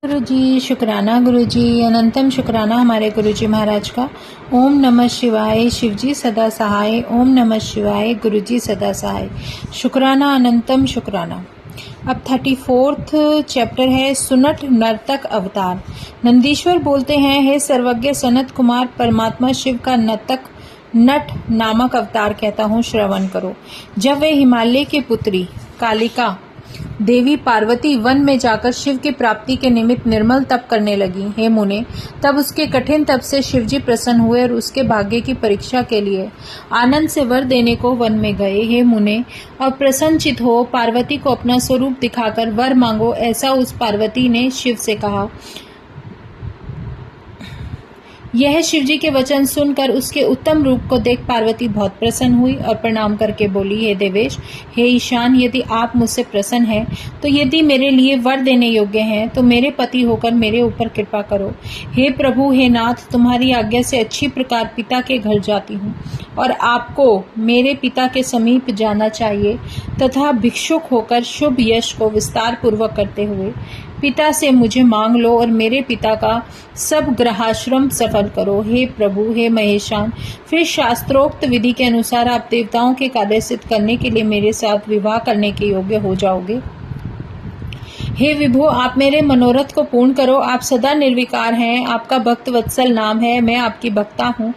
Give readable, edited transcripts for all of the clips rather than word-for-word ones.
गुरु जी शुक्राना, गुरु जी अनंतम शुक्राना हमारे गुरु जी महाराज का। ओम नमः शिवाय, शिव जी सदा सहाय। ओम नमः शिवाय, गुरु जी सदा सहाय। शुक्राना अनंतम शुक्राना। अब 34th चैप्टर है सुनट नर्तक अवतार। नंदीश्वर बोलते हैं, हे सर्वज्ञ सनत कुमार, परमात्मा शिव का नर्तक नट नामक अवतार कहता हूँ, श्रवण करो। जब वे हिमालय की पुत्री कालिका देवी पार्वती वन में जाकर शिव की प्राप्ति के निमित्त निर्मल तप करने लगी, हे मुने, तब उसके कठिन तप से शिवजी प्रसन्न हुए और उसके भाग्य की परीक्षा के लिए आनंद से वर देने को वन में गए। हे मुने, अब प्रसन्नचित हो पार्वती को अपना स्वरूप दिखाकर वर मांगो, ऐसा उस पार्वती ने शिव से कहा। यह शिवजी के वचन सुनकर उसके उत्तम रूप को देख पार्वती बहुत प्रसन्न हुई और प्रणाम करके बोली, हे देवेश, हे ईशान, यदि आप मुझसे प्रसन्न हैं तो यदि मेरे लिए वर देने योग्य हैं तो मेरे पति होकर मेरे ऊपर कृपा करो। हे प्रभु, हे नाथ, तुम्हारी आज्ञा से अच्छी प्रकार पिता के घर जाती हूँ और आपको मेरे पिता के समीप जाना चाहिए तथा भिक्षुक होकर शुभ यश को विस्तार पूर्वक करते हुए पिता से मुझे मांग लो और मेरे पिता का सब ग्रहाश्रम सफल करो। हे प्रभु, हे महेशान, फिर शास्त्रोक्त विधि के अनुसार आप देवताओं के कार्य सिद्ध करने के लिए मेरे साथ विवाह करने के योग्य हो जाओगे। हे विभु, आप मेरे मनोरथ को पूर्ण करो। आप सदा निर्विकार हैं, आपका भक्त वत्सल नाम है, मैं आपकी भक्ता हूँ।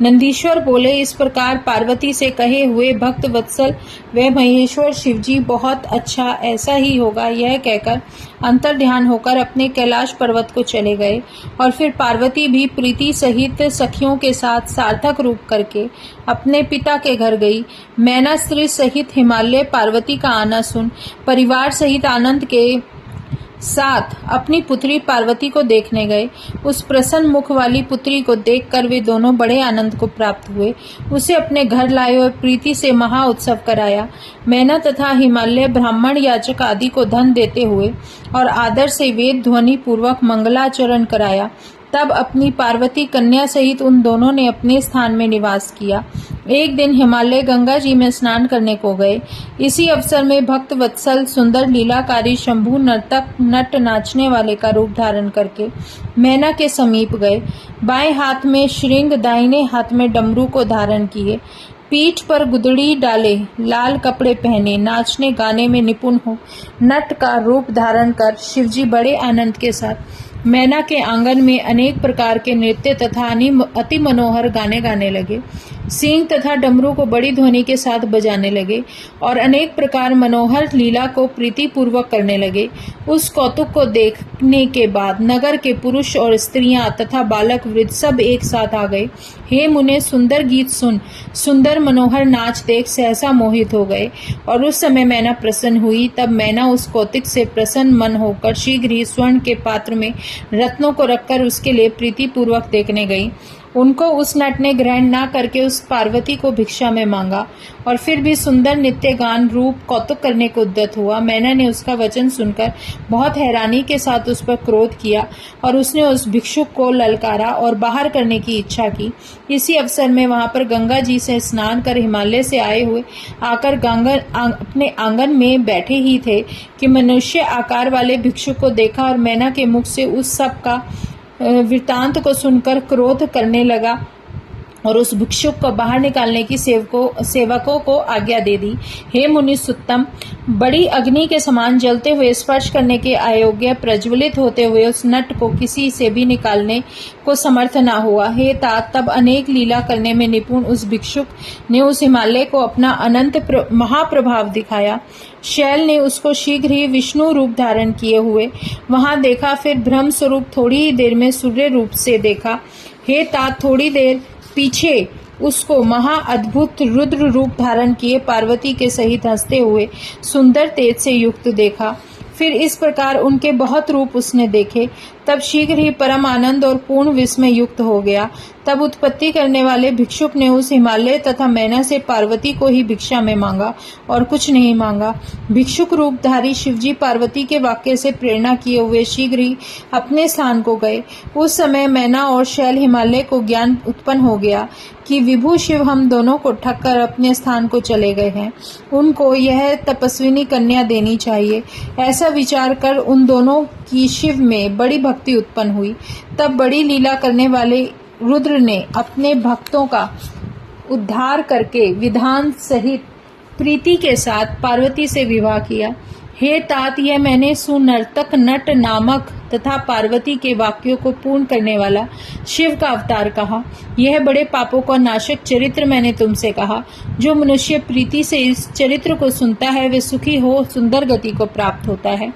नंदीश्वर बोले, इस प्रकार पार्वती से कहे हुए भक्त वत्सल वे महेश्वर शिवजी बहुत अच्छा, ऐसा ही होगा, यह कहकर अंतर ध्यान होकर अपने कैलाश पर्वत को चले गए। और फिर पार्वती भी प्रीति सहित सखियों के साथ सार्थक रूप करके अपने पिता के घर गई। मैना स्त्री सहित हिमालय पार्वती का आना सुन परिवार सहित आनंद के साथ अपनी पुत्री पार्वती को देखने गए। उस प्रसन्न मुख वाली पुत्री को देखकर वे दोनों बड़े आनंद को प्राप्त हुए। उसे अपने घर लाए और प्रीति से महा उत्सव कराया। मैना तथा हिमालय ब्राह्मण याचक आदि को धन देते हुए और आदर से वेद ध्वनि पूर्वक मंगलाचरण कराया। तब अपनी पार्वती कन्या सहित उन दोनों ने अपने स्थान में निवास किया। एक दिन हिमालय गंगा जी में स्नान करने को गए। इसी अवसर में भक्त वत्सल सुंदर लीलाकारी शंभु नर्तक नट नाचने वाले का रूप धारण करके मैना के समीप गए। बाएं हाथ में श्रृंग, दाहिने हाथ में डमरू को धारण किए, पीठ पर गुदड़ी डाले, लाल कपड़े पहने, नाचने गाने में निपुण हो नट का रूप धारण कर शिवजी बड़े आनंद के साथ मैना के आंगन में अनेक प्रकार के नृत्य तथा अति मनोहर गाने गाने लगे। सींग तथा डमरू को बड़ी ध्वनि के साथ बजाने लगे और अनेक प्रकार मनोहर लीला को प्रीति पूर्वक करने लगे। उस कौतुक को देखने के बाद नगर के पुरुष और स्त्रियां तथा बालक वृद्ध सब एक साथ आ गए। हे मुने, सुंदर गीत सुन, सुंदर मनोहर नाच देख सहसा मोहित हो गए। और उस समय मैना प्रसन्न हुई। तब मैना उस कौतुक से प्रसन्न मन होकर शीघ्र ही स्वर्ण के पात्र में रत्नों को रखकर उसके लिए प्रीति पूर्वक देखने गई। उनको उस नट ने ग्रहण न करके उस पार्वती को भिक्षा में मांगा और फिर भी सुंदर नित्य गान रूप कौतुक करने को उद्यत हुआ। मैना ने उसका वचन सुनकर बहुत हैरानी के साथ उस पर क्रोध किया और उसने उस भिक्षुक को ललकारा और बाहर करने की इच्छा की। इसी अवसर में वहां पर गंगा जी से स्नान कर हिमालय से आए हुए आकर अपने आंगन में बैठे ही थे कि मनुष्य आकार वाले भिक्षुक को देखा और मैना के मुख से उस सब का वृतांत को सुनकर क्रोध करने लगा और उस भिक्षुक को बाहर निकालने की सेवकों को आज्ञा दे दी। हे मुनि सुत्तम, बड़ी अग्नि के समान जलते हुए स्पर्श करने के अयोग्य प्रज्वलित होते हुए उस नट को किसी से भी निकालने को समर्थ न हुआ। हे तात, तब अनेक लीला करने में निपुण उस भिक्षुक ने उस हिमालय को अपना अनंत महाप्रभाव दिखाया। शैल ने उसको शीघ्र ही विष्णु रूप धारण किए हुए वहां देखा। फिर ब्रह्म स्वरूप थोड़ी ही देर में सूर्य रूप से देखा। हे तात, थोड़ी देर पीछे उसको महा अद्भुत रुद्र रूप धारण किए पार्वती के सहित हंसते हुए सुंदर तेज से युक्त देखा। फिर इस प्रकार उनके बहुत रूप उसने देखे। तब शीघ्र ही परम आनंद और पूर्ण विस्मय युक्त हो गया। तब उत्पत्ति करने वाले भिक्षुक ने उस हिमालय तथा मैना से पार्वती को ही भिक्षा में मांगा और कुछ नहीं मांगा। भिक्षुक रूपधारी शिवजी पार्वती के वाक्य से प्रेरणा किए हुए शीघ्र ही अपने स्थान को गए। उस समय मैना और शैल हिमालय को ज्ञान उत्पन्न हो गया कि विभु शिव हम दोनों को ठग कर अपने स्थान को चले गए हैं, उनको यह तपस्विनी कन्या देनी चाहिए। ऐसा विचार कर उन दोनों की शिव में बड़ी भक्ति उत्पन्न हुई। तब बड़ी लीला करने वाले रुद्र ने अपने भक्तों का उद्धार करके विधान सहित प्रीति के साथ पार्वती से विवाह किया। हे तात, यह मैंने सुनर्तक नट नामक तथा पार्वती के वाक्यों को पूर्ण करने वाला शिव का अवतार कहा। यह बड़े पापों का नाशक चरित्र मैंने तुमसे कहा। जो मनुष्य प्रीति से इस चरित्र को सुनता है वे सुखी हो सुंदर गति को प्राप्त होता है।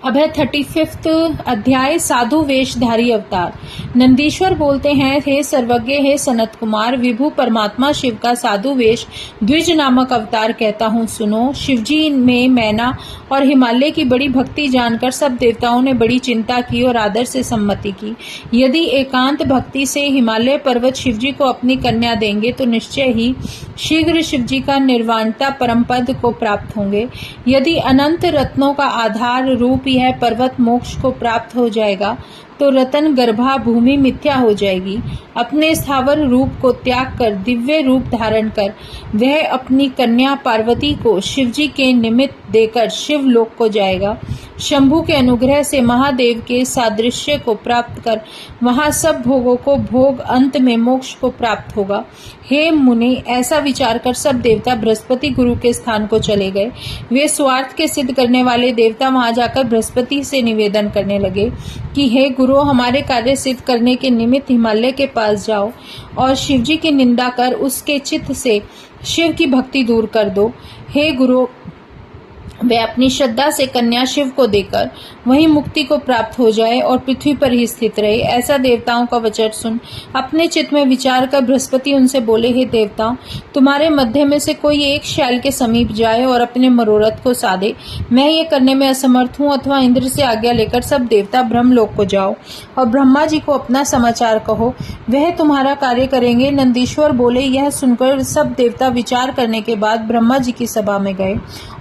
अब है 35वां अध्याय, साधु वेशधारी अवतार। नंदीश्वर बोलते हैं, हे सर्वज्ञ, हे सनत कुमार, विभु परमात्मा शिव का साधु वेश द्विज नामक अवतार कहता हूँ, सुनो। शिवजी में मैना और हिमालय की बड़ी भक्ति जानकर सब देवताओं ने बड़ी चिंता की और आदर से सम्मति की। यदि एकांत भक्ति से हिमालय पर्वत शिवजी को अपनी कन्या देंगे तो निश्चय ही शीघ्र शिवजी का निर्वाणता परम पद को प्राप्त होंगे। यदि अनंत रत्नों का आधार रूप यह पर्वत मोक्ष को प्राप्त हो जाएगा तो रतन गर्भा भूमि मिथ्या हो जाएगी। अपने स्थावर रूप को त्याग कर दिव्य रूप धारण कर वह अपनी कन्या पार्वती को शिवजी के निमित्त देकर शिवलोक को जाएगा। शंभु के अनुग्रह से महादेव के सादृश्य को प्राप्त कर वहां सब भोगों को भोग अंत में मोक्ष को प्राप्त होगा। हे मुनि, ऐसा विचार कर सब देवता बृहस्पति गुरु के स्थान को चले गए। वे स्वार्थ के सिद्ध करने वाले देवता वहां जाकर बृहस्पति से निवेदन करने लगे कि हे गुरु, हमारे कार्य सिद्ध करने के निमित्त हिमालय के पास जाओ और शिवजी की निंदा कर उसके चित्त से शिव की भक्ति दूर कर दो। हे गुरु, वे अपनी श्रद्धा से कन्या शिव को देकर वहीं मुक्ति को प्राप्त हो जाए और पृथ्वी पर ही स्थित रहे। ऐसा देवताओं का वचन सुन अपने चित्त में विचार कर बृहस्पति उनसे बोले, हे देवताओं, तुम्हारे मध्य में से कोई एक शैल के समीप जाए और अपने मनोरथ को साधे। मैं ये करने में असमर्थ हूँ, अथवा इंद्र से आज्ञा लेकर सब देवता ब्रह्मलोक को जाओ और ब्रह्मा जी को अपना समाचार कहो, वह तुम्हारा कार्य करेंगे। नंदीश्वर बोले। यह सुनकर सब देवता विचार करने के बाद ब्रह्मा जी की सभा में गए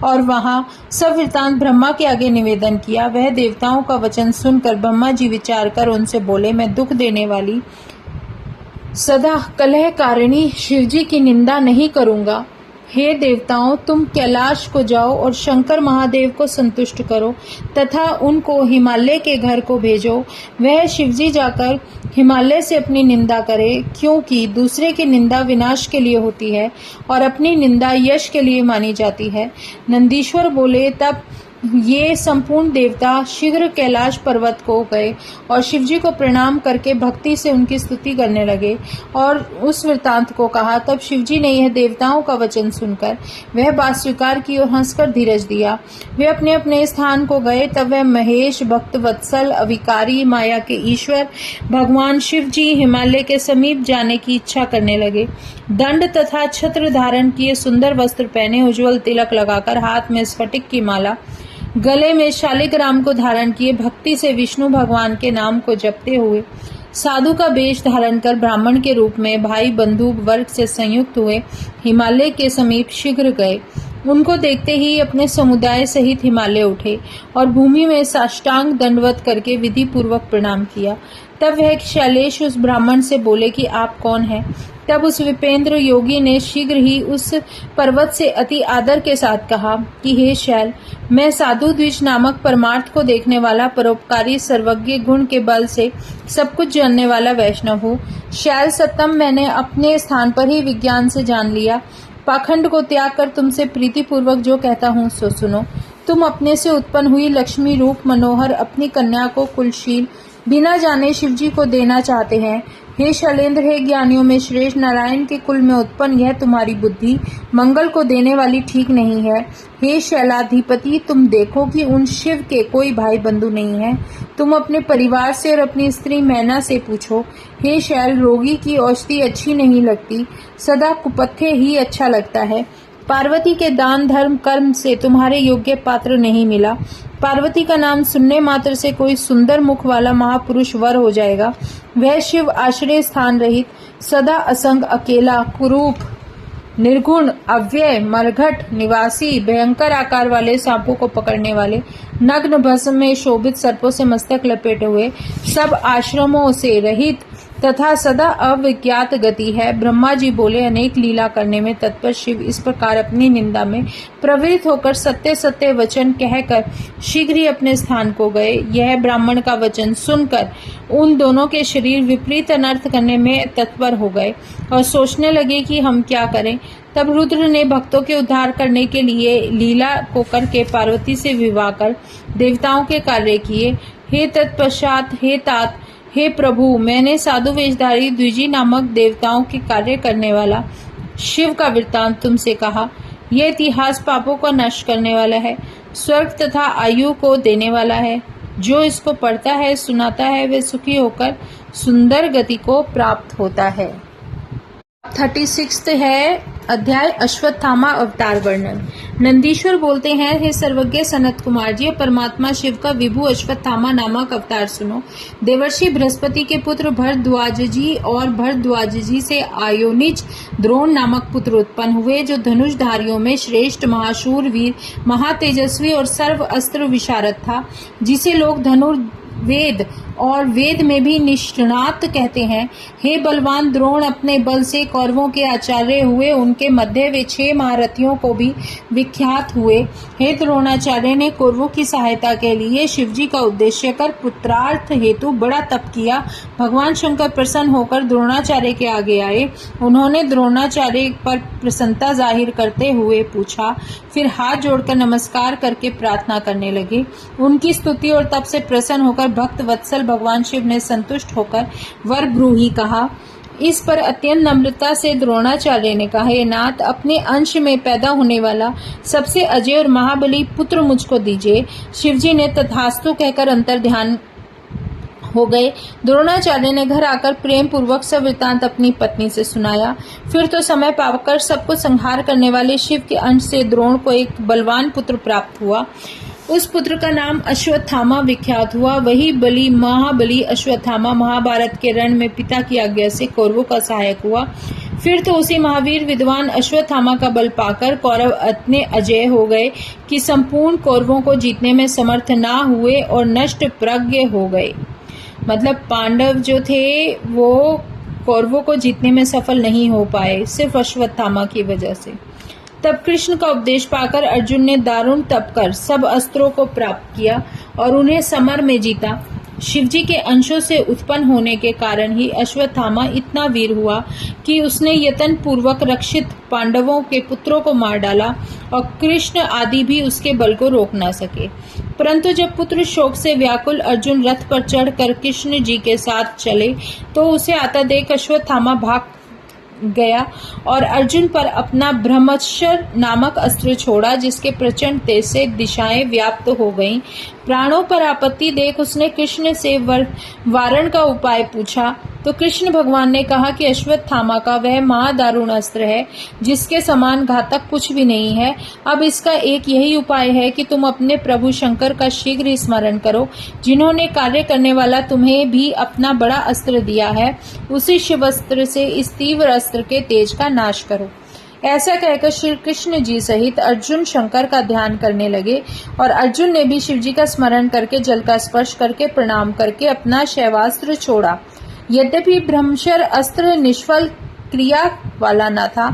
और वहां सब वृतांत ब्रह्मा के आगे निवेदन किया। वह देवताओं का वचन सुनकर ब्रह्मा जी विचार कर उनसे बोले, मैं दुख देने वाली सदा कलह कारिणी शिवजी की निंदा नहीं करूंगा। हे देवताओं, तुम कैलाश को जाओ और शंकर महादेव को संतुष्ट करो तथा उनको हिमालय के घर को भेजो। वह शिवजी जाकर हिमालय से अपनी निंदा करे, क्योंकि दूसरे की निंदा विनाश के लिए होती है और अपनी निंदा यश के लिए मानी जाती है। नंदीश्वर बोले। तब ये संपूर्ण देवता शीघ्र कैलाश पर्वत को गए और शिवजी को प्रणाम करके भक्ति से उनकी स्तुति करने लगे और उस वृतांत को कहा। तब शिवजी ने यह देवताओं का वचन सुनकर वह बात स्वीकार की और हंसकर धीरज दिया। वे अपने अपने स्थान को गए। तब वह महेश, भक्त वत्सल, अविकारी, माया के ईश्वर भगवान शिवजी हिमालय के समीप जाने की इच्छा करने लगे। दंड तथा छत्र धारण किए, सुंदर वस्त्र पहने, उज्जवल तिलक लगाकर, हाथ में स्फटिक की माला, गले में शालिग्राम को धारण किए, भक्ति से विष्णु भगवान के नाम को जपते हुए साधु का वेश धारण कर ब्राह्मण के रूप में भाई बंधु वर्ग से संयुक्त हुए हिमालय के समीप शीघ्र गए। उनको देखते ही अपने समुदाय सहित हिमालय उठे और भूमि में साष्टांग दंडवत करके विधि पूर्वक प्रणाम किया। तब वह शैलेश उस ब्राह्मण से बोले कि आप कौन हैं? तब उस विपेंद्र योगी ने शीघ्र ही उस पर्वत से अति आदर के साथ कहा कि हे शैल, मैं साधु द्विज नामक परमार्थ को देखने वाला, परोपकारी, सर्वज्ञ, गुण के बल से सब कुछ जानने वाला वैष्णव हूँ। शैल सत्तम, मैंने अपने स्थान पर ही विज्ञान से जान लिया। पाखंड को त्याग कर तुमसे प्रीति पूर्वक जो कहता हूँ सो सुनो। तुम अपने से उत्पन्न हुई लक्ष्मी रूप मनोहर अपनी कन्या को कुलशील बिना जाने शिवजी को देना चाहते हैं। हे शैलेंद्र, हे ज्ञानियों में श्रेष्ठ, नारायण के कुल में उत्पन्न यह तुम्हारी बुद्धि मंगल को देने वाली ठीक नहीं है। हे शैलाधिपति, तुम देखो कि उन शिव के कोई भाई बंधु नहीं है। तुम अपने परिवार से और अपनी स्त्री मैना से पूछो। हे शैल, रोगी की औषधि अच्छी नहीं लगती, सदा कुपथ्य ही अच्छा लगता है। पार्वती के दान धर्म कर्म से तुम्हारे योग्य पात्र नहीं मिला। पार्वती का नाम सुनने मात्र से कोई सुंदर मुख वाला महापुरुष वर हो जाएगा। वह शिव आश्रय स्थान रहित, सदा असंग, अकेला, कुरूप, निर्गुण, अव्यय, मरघट निवासी, भयंकर आकार वाले सांपों को पकड़ने वाले, नग्न भस्म में शोभित सर्पों से मस्तक लपेटे हुए, सब आश्रमों से रहित तथा सदा अविज्ञात गति है। ब्रह्मा जी बोले, अनेक लीला करने में तत्पर शिव इस प्रकार अपनी निंदा में प्रवृत्त होकर सत्य सत्य वचन कहकर शीघ्र ही अपने स्थान को गए। यह ब्राह्मण का वचन सुनकर उन दोनों के शरीर विपरीत अनर्थ करने में तत्पर हो गए और सोचने लगे कि हम क्या करें। तब रुद्र ने भक्तों के उद्धार करने के लिए लीला को करके पार्वती से विवाह कर देवताओं के कार्य किए। हे तत्पश्चात हे तात, हे प्रभु, मैंने साधु वेशधारी द्विजी नामक देवताओं के कार्य करने वाला शिव का वृत्तांत तुमसे कहा। यह इतिहास पापों को नष्ट करने वाला है, स्वर्ग तथा आयु को देने वाला है। जो इसको पढ़ता है, सुनाता है, वह सुखी होकर सुंदर गति को प्राप्त होता है। 36 है अध्याय अश्वत्थामा अवतार वर्णन। नंदीश्वर बोलते हैं, हे सर्वज्ञ सनत कुमार जी, परमात्मा शिव का विभु अश्वत्थामा नामक अवतार सुनो। देवर्षि बृहस्पति के पुत्र भरद्वाज जी और भरद्वाज जी से आयोनिज द्रोण नामक पुत्र उत्पन्न हुए, जो धनुषधारियों में श्रेष्ठ, महाशूरवीर, महातेजस्वी और सर्व अस्त्र विशारद था, जिसे लोग धनुर्वेद और वेद में भी निष्णात कहते हैं। हे बलवान द्रोण, अपने बल से कौरवों के आचार्य हुए, उनके मध्य वे 6 महारथियों को भी विख्यात हुए। हे द्रोणाचार्य ने कौरवों की सहायता के लिए शिवजी का उद्देश्य कर पुत्रार्थ हेतु बड़ा तप किया। भगवान शंकर प्रसन्न होकर द्रोणाचार्य के आगे आए। उन्होंने द्रोणाचार्य पर प्रसन्नता जाहिर करते हुए पूछा, फिर हाथ जोड़कर नमस्कार करके प्रार्थना करने लगे। उनकी स्तुति और तप से प्रसन्न होकर भक्त वत्सल भगवान शिव ने संतुष्ट होकर वर ब्रूहि कहा। इस पर अत्यंत नम्रता से द्रोणाचार्य ने कहा, हे नाथ, अपने अंश में पैदा होने वाला सबसे अजय और महाबली पुत्र मुझको दीजिए। शिवजी ने तथास्तु कहकर अंतर ध्यान हो गए। द्रोणाचार्य ने घर आकर प्रेम पूर्वक सब वृत्तांत अपनी पत्नी से सुनाया। फिर तो समय पाकर सबको संहार करने वाले शिव के अंश से द्रोण को एक बलवान पुत्र प्राप्त हुआ। उस पुत्र का नाम अश्वत्थामा विख्यात हुआ। वही महाबली अश्वत्थामा महाभारत के रण में पिता की आज्ञा से कौरवों का सहायक हुआ। फिर तो उसी महावीर विद्वान अश्वत्थामा का बल पाकर कौरव इतने अजय हो गए कि संपूर्ण कौरवों को जीतने में समर्थ ना हुए और नष्ट प्रज्ञ हो गए। मतलब पांडव जो थे वो कौरवों को जीतने में सफल नहीं हो पाए, सिर्फ अश्वत्थामा की वजह से। तब कृष्ण का उपदेश पाकर अर्जुन ने दारुण तप कर सब अस्त्रों को प्राप्त किया और उन्हें समर में जीता। शिवजी के अंशों से उत्पन्न होने के कारण ही अश्वत्थामा इतना वीर हुआ कि उसने यत्न पूर्वक रक्षित पांडवों के पुत्रों को मार डाला और कृष्ण आदि भी उसके बल को रोक न सके। परंतु जब पुत्र शोक से व्याकुल अर्जुन रथ पर चढ़कर कृष्ण जी के साथ चले तो उसे आता देख अश्वत्थामा भाग गया और अर्जुन पर अपना ब्रह्मचर्य नामक अस्त्र छोड़ा, जिसके प्रचंड तेज से दिशाएं व्याप्त हो गईं। प्राणों पर आपत्ति देख उसने कृष्ण से वारण का उपाय पूछा तो कृष्ण भगवान ने कहा कि अश्वत्थामा का वह महादारुण अस्त्र है जिसके समान घातक कुछ भी नहीं है। अब इसका एक यही उपाय है कि तुम अपने प्रभु शंकर का शीघ्र स्मरण करो, जिन्होंने कार्य करने वाला तुम्हें भी अपना बड़ा अस्त्र दिया है। उसी शिव अस्त्र से इस तीव्र अस्त्र के तेज का नाश करो। ऐसा कहकर श्री कृष्ण जी सहित अर्जुन शंकर का ध्यान करने लगे और अर्जुन ने भी शिवजी का स्मरण करके जल का स्पर्श करके प्रणाम करके अपना शैवास्त्र छोड़ा। यद्यपि ब्रह्मचर अस्त्र निष्फल क्रिया वाला न था,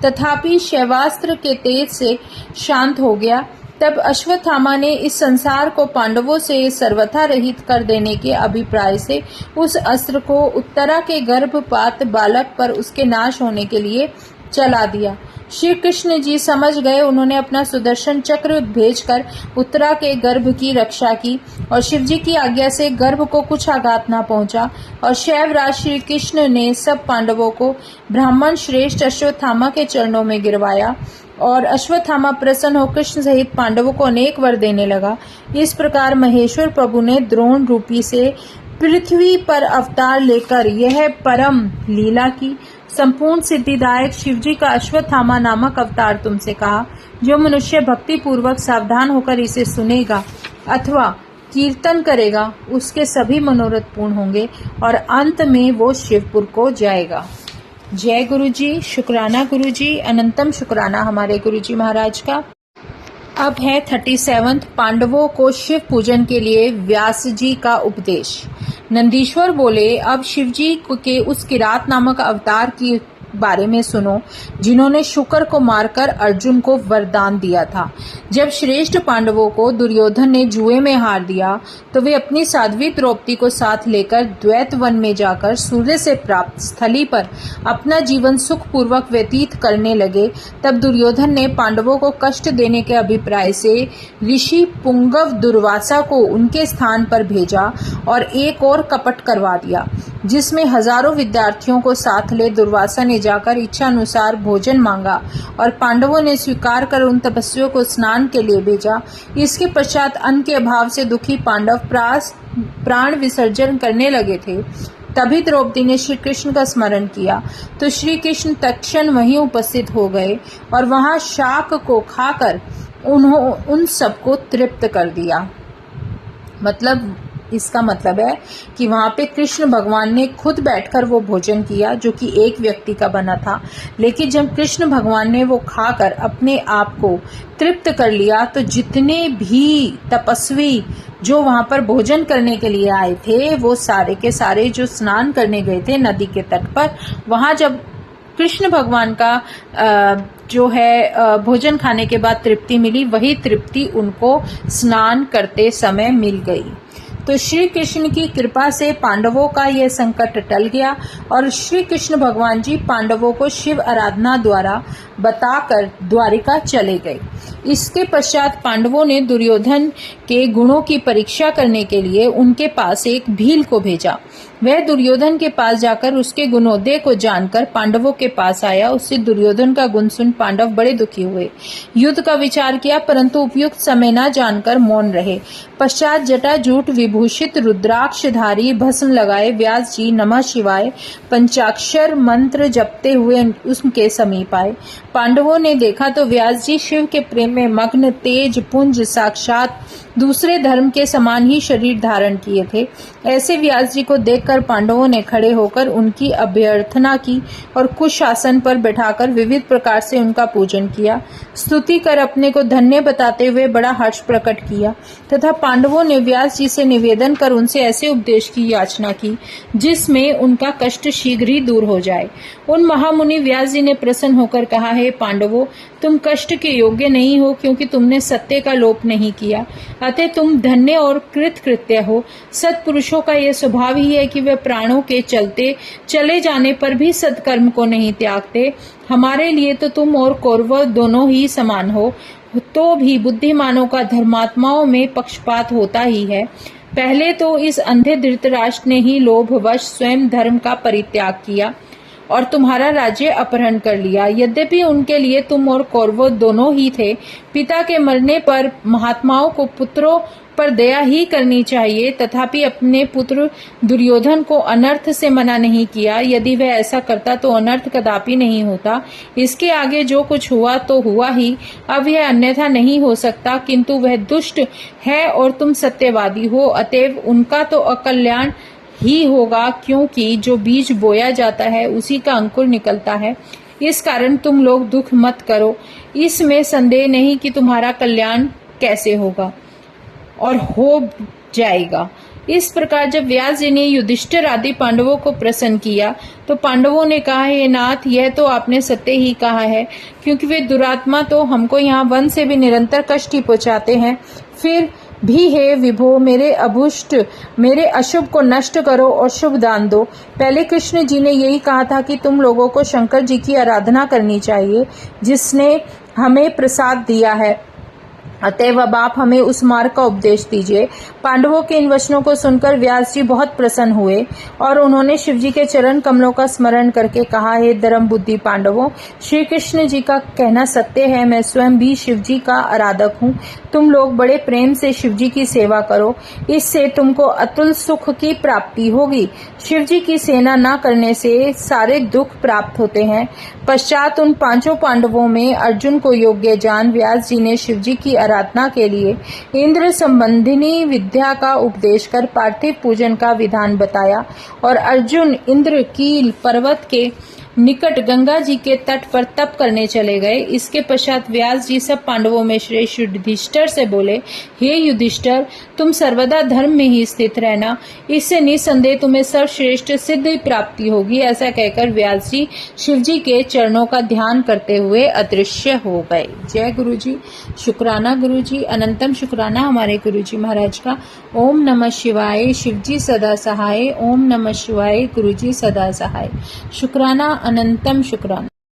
तथापि शैवास्त्र के तेज से शांत हो गया। तब अश्वत्थामा ने इस संसार को पांडवों से सर्वथा रहित कर देने के अभिप्राय से उस अस्त्र को उत्तरा के गर्भपात बालक पर उसके नाश होने के लिए चला दिया। श्री कृष्ण जी समझ गए। उन्होंने अपना सुदर्शन चक्र भेजकर उत्तरा के गर्भ की रक्षा की और शिवजी की आज्ञा से गर्भ को कुछ आघात न पहुंचा और शैवराज श्री कृष्ण ने सब पांडवों को ब्राह्मण श्रेष्ठ अश्वत्थामा के चरणों में गिरवाया और अश्वत्थामा प्रसन्न हो कृष्ण सहित पांडवों को अनेक वर देने लगा। इस प्रकार महेश्वर प्रभु ने द्रोण रूपी से पृथ्वी पर अवतार लेकर यह परम लीला की। संपूर्ण सिद्धिदायक शिवजी का अश्वत्थामा नामक अवतार तुमसे कहा। जो मनुष्य भक्ति पूर्वक सावधान होकर इसे सुनेगा अथवा कीर्तन करेगा उसके सभी मनोरथ पूर्ण होंगे और अंत में वो शिवपुर को जाएगा। जय गुरु जी, शुक्राना गुरु जी, अनंतम शुक्राना हमारे गुरु जी महाराज का। अब है 37 पांडवों को शिव पूजन के लिए व्यास जी का उपदेश। नंदीश्वर बोले, अब शिव जी के उस किरात नामक अवतार की बारे में सुनो जिन्होंने शुकर को मारकर अर्जुन को वरदान दिया था। जब श्रेष्ठ पांडवों को दुर्योधन ने जुए में हार दिया तो वे अपनी साध्वी द्रौपदी को साथ लेकर द्वैत वन में जाकर सूर्य से प्राप्त स्थली पर अपना जीवन सुखपूर्वक व्यतीत करने लगे। तब दुर्योधन ने पांडवों को कष्ट देने के अभिप्राय से ऋषि पुंगव दुर्वासा को उनके स्थान पर भेजा और एक और कपट करवा दिया, जिसमें हजारों विद्यार्थियों को साथ ले दुर्वासा ने जाकर इच्छा अनुसार भोजन मांगा और पांडवों ने स्वीकार कर उन तपस्वियों को स्नान के लिए भेजा। इसके पश्चात अन्न के अभाव से दुखी पांडव प्राण विसर्जन करने लगे थे। तभी द्रौपदी ने श्री कृष्ण का स्मरण किया तो श्री कृष्ण तत्क्षण वहीं उपस्थित हो गए और वहां शाक को खाकर उन सबको तृप्त कर दिया। इसका मतलब है कि वहां पे कृष्ण भगवान ने खुद बैठकर वो भोजन किया जो कि एक व्यक्ति का बना था, लेकिन जब कृष्ण भगवान ने वो खाकर अपने आप को तृप्त कर लिया तो जितने भी तपस्वी जो वहां पर भोजन करने के लिए आए थे वो सारे के सारे जो स्नान करने गए थे नदी के तट पर, वहां जब कृष्ण भगवान का जो है भोजन खाने के बाद तृप्ति मिली, वही तृप्ति उनको स्नान करते समय मिल गई। तो श्री कृष्ण की कृपा से पांडवों का यह संकट टल गया और श्री कृष्ण भगवान जी पांडवों को शिव आराधना द्वारा बताकर द्वारिका चले गए। इसके पश्चात पांडवों ने दुर्योधन के गुणों की परीक्षा करने के लिए उनके पास एक भील को भेजा। वह दुर्योधन के पास जाकर उसके गुणोदय को जानकर पांडवों के पास आया। उससे दुर्योधन का गुण सुन पांडव बड़े दुखी हुए, युद्ध का विचार किया, परंतु उपयुक्त समय न जानकर मौन रहे। पश्चात जटाजूट विभूषित रुद्राक्षधारी भस्म लगाए व्यास जी नमः शिवाय पंचाक्षर मंत्र जपते हुए उनके समीप आए। पांडवों ने देखा तो व्यास जी शिव के प्रेम में मग्न तेज पुंज साक्षात दूसरे धर्म के समान ही शरीर धारण किए थे। ऐसे व्यास जी को देखकर पांडवों ने खड़े होकर उनकी अभ्यर्थना की और कुश आसन पर बैठाकर विविध प्रकार से उनका पूजन किया। स्तुति कर अपने को धन्य बताते हुए बड़ा हर्ष प्रकट किया तथा पांडवों ने व्यास जी से निवेदन कर उनसे ऐसे उपदेश की याचना की जिसमें उनका कष्ट शीघ्र ही दूर हो जाए। उन महामुनि व्यास जी ने प्रसन्न होकर कहा, हे पांडवों, तुम कष्ट के योग्य नहीं हो क्योंकि तुमने सत्य का लोप नहीं किया, अतः तुम धन्य और कृतकृत्य हो। सत्पुरुषों का यह स्वभाव ही है कि वे प्राणों के चले जाने पर भी सत्कर्म को नहीं त्यागते। हमारे लिए तो तुम और कौरव दोनों ही समान हो, तो भी बुद्धिमानों का धर्मात्माओं में पक्षपात होता ही है। पहले तो इस अंधे धृतराष्ट्र ने ही लोभवश स्वयं धर्म का परित्याग किया और तुम्हारा राज्य अपहरण कर लिया। यद्यपि उनके लिए तुम और कौरव दोनों ही थे। पिता के मरने पर महात्माओं को पुत्रों पर दया ही करनी चाहिए, तथापि अपने पुत्र दुर्योधन को अनर्थ से मना नहीं किया। यदि वह ऐसा करता तो अनर्थ कदापि नहीं होता। इसके आगे जो कुछ हुआ तो हुआ ही, अब यह अन्यथा नहीं हो सकता, किंतु वह दुष्ट है और तुम सत्यवादी हो, अतएव उनका तो अकल्याण ही होगा, क्योंकि जो बीज बोया जाता है उसी का अंकुर निकलता है। इस कारण तुम लोग दुख मत करो, इसमें संदेह नहीं कि तुम्हारा कल्याण कैसे होगा और हो जाएगा। इस प्रकार जब व्यास जी ने युधिष्ठिर आदि पांडवों को प्रसन्न किया तो पांडवों ने कहा, हे नाथ, यह तो आपने सत्य ही कहा है, क्योंकि वे दुरात्मा तो हमको यहाँ वन से भी निरंतर कष्ट ही पहुँचाते हैं। फिर भी हे विभो, मेरे अशुभ को नष्ट करो और शुभ दान दो। पहले कृष्ण जी ने यही कहा था कि तुम लोगों को शंकर जी की आराधना करनी चाहिए, जिसने हमें प्रसाद दिया है। अतएव अब आप हमें उस मार्ग का उपदेश दीजिए। पांडवों के इन वचनों को सुनकर व्यास जी बहुत प्रसन्न हुए और उन्होंने शिव जी के चरण कमलों का स्मरण करके कहा, हे धर्म बुद्धि पांडवों, श्री कृष्ण जी का कहना सत्य है। मैं स्वयं भी शिव जी का आराधक हूँ। तुम लोग बड़े प्रेम से शिव जी की सेवा करो, इससे तुमको अतुल सुख की प्राप्ति होगी। शिव जी की सेना न करने से सारे दुख प्राप्त होते हैं। पश्चात उन 5 पांडवों में अर्जुन को योग्य जान व्यास जी ने शिव जी की आराधना के लिए इंद्र संबंधिनी विद्या का उपदेश कर पार्थिव पूजन का विधान बताया और अर्जुन इंद्र कील पर्वत के निकट गंगा जी के तट पर तप करने चले गए। इसके पश्चात व्यास जी सब पांडवों में श्रेष्ठ युधिष्ठिर से बोले, हे युधिष्ठिर, तुम सर्वदा धर्म में ही स्थित रहना, इससे निसंदेह तुम्हें सर्वश्रेष्ठ सिद्धि प्राप्ति होगी। ऐसा कहकर व्यास जी शिव जी के चरणों का ध्यान करते हुए अदृश्य हो गए। जय गुरु जी, शुक्राना गुरु जी, अनंतम शुक्राना हमारे गुरु जी महाराज का। ओम नमः शिवाय, शिव जी सदा सहाय। ओम नमः शिवाय, गुरु जी सदा सहाय। शुक्राना, अनंतम शुक्राना।